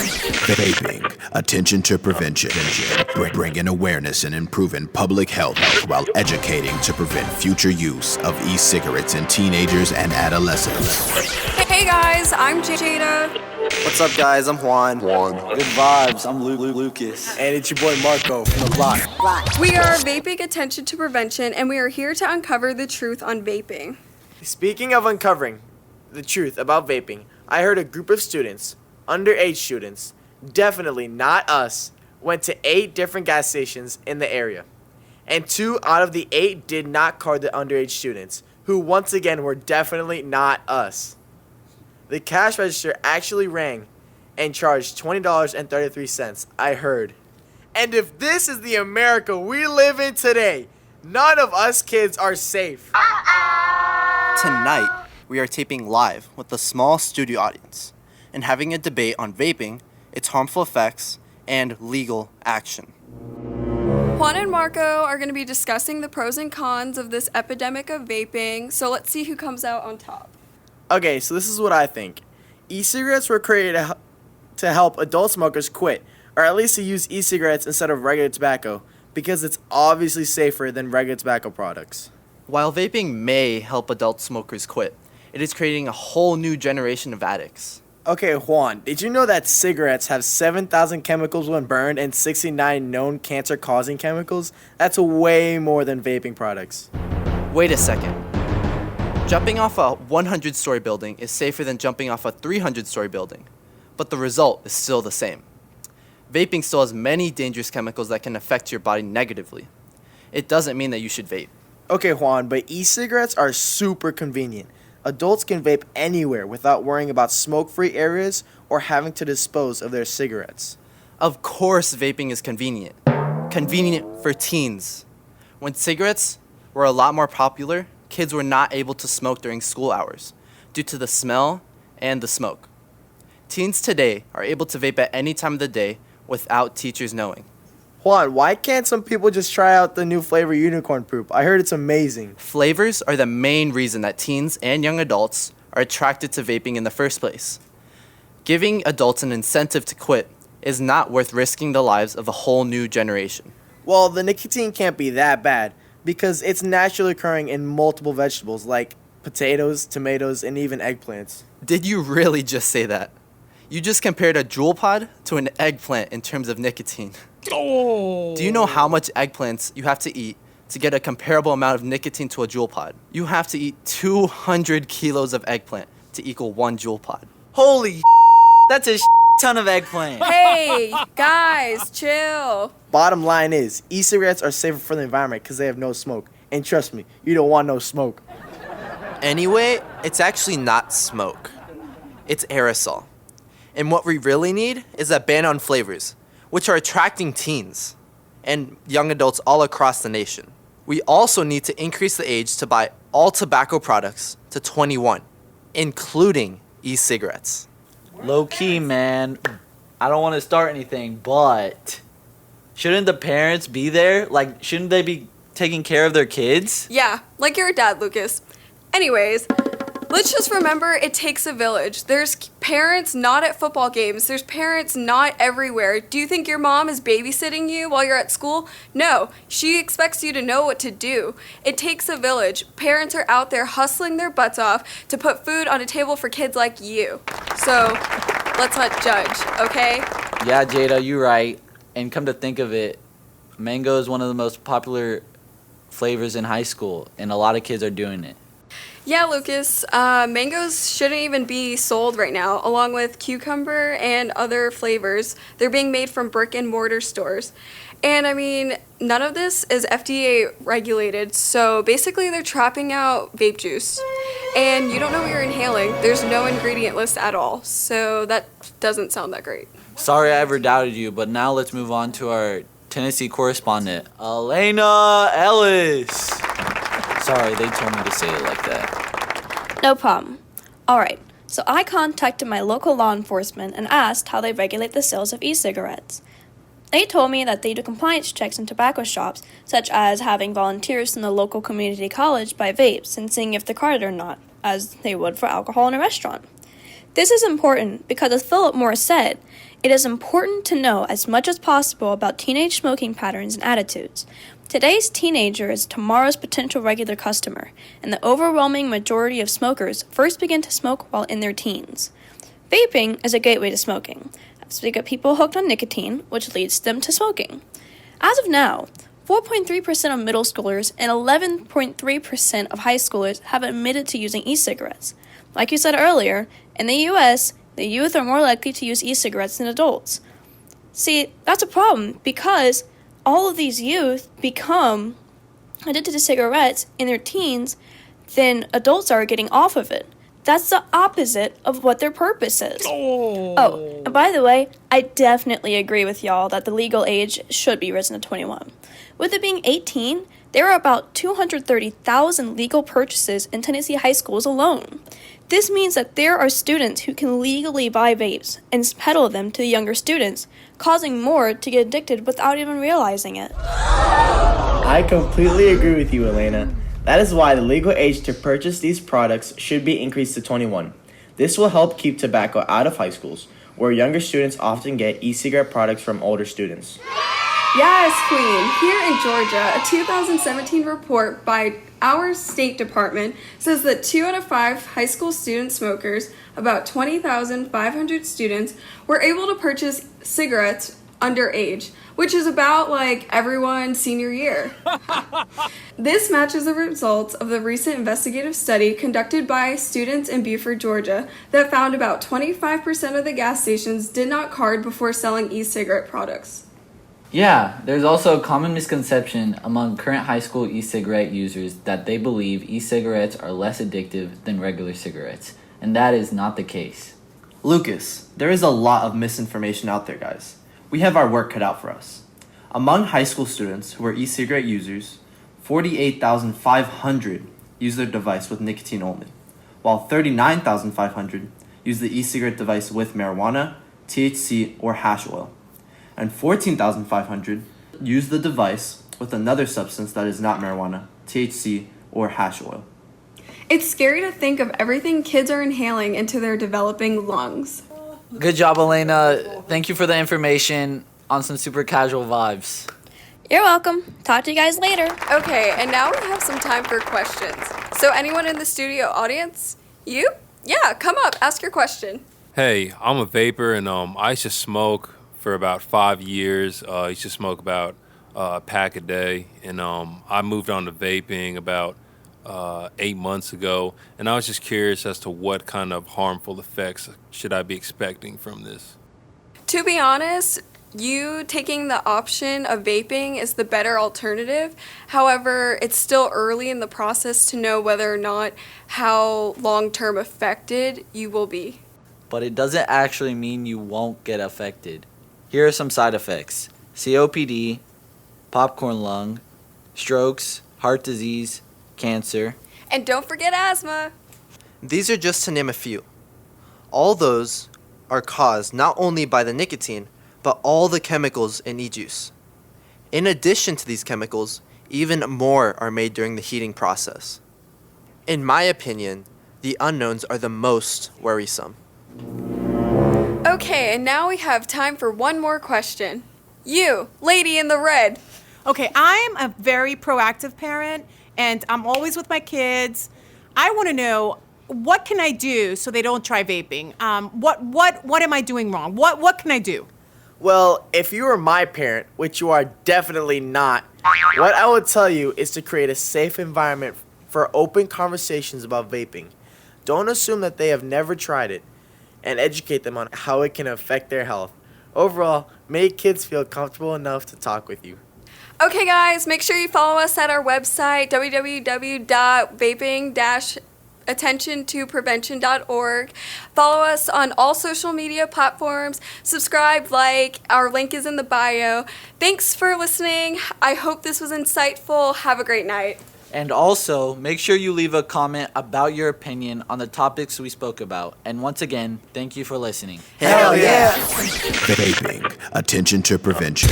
Vaping, attention to prevention, bringing awareness and improving public health while educating to prevent future use of e-cigarettes in teenagers and adolescents. Hey guys, I'm Jada. What's up, guys? I'm Juan. Good vibes. I'm Lucas. And it's your boy Marco from the block. We are Vaping Attention to Prevention, and we are here to uncover the truth on vaping. Speaking of uncovering the truth about vaping, I heard a group of students, underage students, definitely not us, went to 8 different gas stations in the area. And 2 out of the 8 did not card the underage students, who once again were definitely not us. The cash register actually rang and charged $20.33, I heard. And if this is the America we live in today, none of us kids are safe. Tonight, we are taping live with a small studio audience and having a debate on vaping, its harmful effects, and legal action. Juan and Marco are going to be discussing the pros and cons of this epidemic of vaping, so let's see who comes out on top. Okay, so this is what I think. E-cigarettes were created to help adult smokers quit, or at least to use e-cigarettes instead of regular tobacco, because it's obviously safer than regular tobacco products. While vaping may help adult smokers quit, it is creating a whole new generation of addicts. Okay, Juan, did you know that cigarettes have 7,000 chemicals when burned and 69 known cancer-causing chemicals? That's way more than vaping products. Wait a second. Jumping off a 100-story building is safer than jumping off a 300-story building, but the result is still the same. Vaping still has many dangerous chemicals that can affect your body negatively. It doesn't mean that you should vape. Okay, Juan, but e-cigarettes are super convenient. Adults can vape anywhere without worrying about smoke-free areas or having to dispose of their cigarettes. Of course vaping is convenient. Convenient for teens. When cigarettes were a lot more popular, kids were not able to smoke during school hours due to the smell and the smoke. Teens today are able to vape at any time of the day without teachers knowing. Juan, why can't some people just try out the new flavor unicorn poop? I heard it's amazing. Flavors are the main reason that teens and young adults are attracted to vaping in the first place. Giving adults an incentive to quit is not worth risking the lives of a whole new generation. Well, the nicotine can't be that bad because it's naturally occurring in multiple vegetables like potatoes, tomatoes, and even eggplants. Did you really just say that? You just compared a jewel pod to an eggplant in terms of nicotine. Oh. Do you know how much eggplants you have to eat to get a comparable amount of nicotine to a jewel pod? You have to eat 200 kilos of eggplant to equal 1 jewel pod. Holy that's a ton of eggplant. Hey, guys, chill. Bottom line is, e-cigarettes are safer for the environment because they have no smoke. And trust me, you don't want no smoke. Anyway, it's actually not smoke. It's aerosol. And what we really need is a ban on flavors, which are attracting teens and young adults all across the nation. We also need to increase the age to buy all tobacco products to 21, including e-cigarettes. Low key, man. I don't want to start anything, but shouldn't the parents be there? Like, shouldn't they be taking care of their kids? Yeah, like your dad, Lucas. Anyways, let's just remember it takes a village. There's parents not at football games. There's parents not everywhere. Do you think your mom is babysitting you while you're at school? No, she expects you to know what to do. It takes a village. Parents are out there hustling their butts off to put food on a table for kids like you. So, let's not judge, okay? Yeah, Jada, you're right. And come to think of it, mango is one of the most popular flavors in high school, and a lot of kids are doing it. Yeah, Lucas, mangoes shouldn't even be sold right now, along with cucumber and other flavors. They're being made from brick and mortar stores. And I mean, none of this is FDA regulated, so basically they're trapping out vape juice. And you don't know what you're inhaling. There's no ingredient list at all, so that doesn't sound that great. Sorry I ever doubted you, but now let's move on to our Tennessee correspondent, Elena Ellis. Sorry, they told me to say it like that. No problem. Alright, so I contacted my local law enforcement and asked how they regulate the sales of e-cigarettes. They told me that they do compliance checks in tobacco shops, such as having volunteers from the local community college buy vapes and seeing if they're carded or not, as they would for alcohol in a restaurant. This is important because, as Philip Morris said, It is important to know as much as possible about teenage smoking patterns and attitudes. Today's teenager is tomorrow's potential regular customer, and the overwhelming majority of smokers first begin to smoke while in their teens. Vaping is a gateway to smoking, as we get people hooked on nicotine, which leads them to smoking. As of now, 4.3% of middle schoolers and 11.3% of high schoolers have admitted to using e-cigarettes. Like you said earlier, in the US, the youth are more likely to use e-cigarettes than adults. See, that's a problem because all of these youth become addicted to cigarettes in their teens, then adults are getting off of it. That's the opposite of what their purpose is. Oh, and by the way, I definitely agree with y'all that the legal age should be risen to 21. With it being 18, there are about 230,000 legal purchases in Tennessee high schools alone. This means that there are students who can legally buy vapes and peddle them to younger students, causing more to get addicted without even realizing it. I completely agree with you, Elena. That is why the legal age to purchase these products should be increased to 21. This will help keep tobacco out of high schools, where younger students often get e-cigarette products from older students. Yes, Queen. Here in Georgia, a 2017 report by our State Department says that 2 out of 5 high school student smokers, about 20,500 students, were able to purchase cigarettes underage, which is about like everyone's senior year. This matches the results of the recent investigative study conducted by students in Beaufort, Georgia, that found about 25% of the gas stations did not card before selling e-cigarette products. Yeah, there's also a common misconception among current high school e-cigarette users that they believe e-cigarettes are less addictive than regular cigarettes, and that is not the case. Lucas, there is a lot of misinformation out there, guys. We have our work cut out for us. Among high school students who are e-cigarette users, 48,500 use their device with nicotine only, while 39,500 use the e-cigarette device with marijuana, THC, or hash oil, and 14,500 use the device with another substance that is not marijuana, THC, or hash oil. It's scary to think of everything kids are inhaling into their developing lungs. Good job, Elena. Thank you for the information on some super casual vibes. You're welcome. Talk to you guys later. Okay, and now we have some time for questions. So anyone in the studio audience? You? Yeah, come up, ask your question. Hey, I'm a vapor, and I used to smoke for about 5 years. I used to smoke about a pack a day, and I moved on to vaping about 8 months ago, and I was just curious as to what kind of harmful effects should I be expecting from this. To be honest, you taking the option of vaping is the better alternative. However, it's still early in the process to know whether or not how long-term affected you will be. But it doesn't actually mean you won't get affected. Here are some side effects: COPD, popcorn lung, strokes, heart disease, cancer. And don't forget asthma. These are just to name a few. All those are caused not only by the nicotine, but all the chemicals in e-juice. In addition to these chemicals, even more are made during the heating process. In my opinion, the unknowns are the most worrisome. Okay, and now we have time for one more question. You, lady in the red. Okay, I'm a very proactive parent, and I'm always with my kids. I want to know, what can I do so they don't try vaping? What am I doing wrong? What can I do? Well, if you were my parent, which you are definitely not, what I would tell you is to create a safe environment for open conversations about vaping. Don't assume that they have never tried it, and educate them on how it can affect their health. Overall, make kids feel comfortable enough to talk with you. Okay guys, make sure you follow us at our website, www.vaping-attentiontoprevention.org. Follow us on all social media platforms. Subscribe, like, our link is in the bio. Thanks for listening. I hope this was insightful. Have a great night. And also, make sure you leave a comment about your opinion on the topics we spoke about. And once again, thank you for listening. Hell yeah! Vaping, attention to prevention.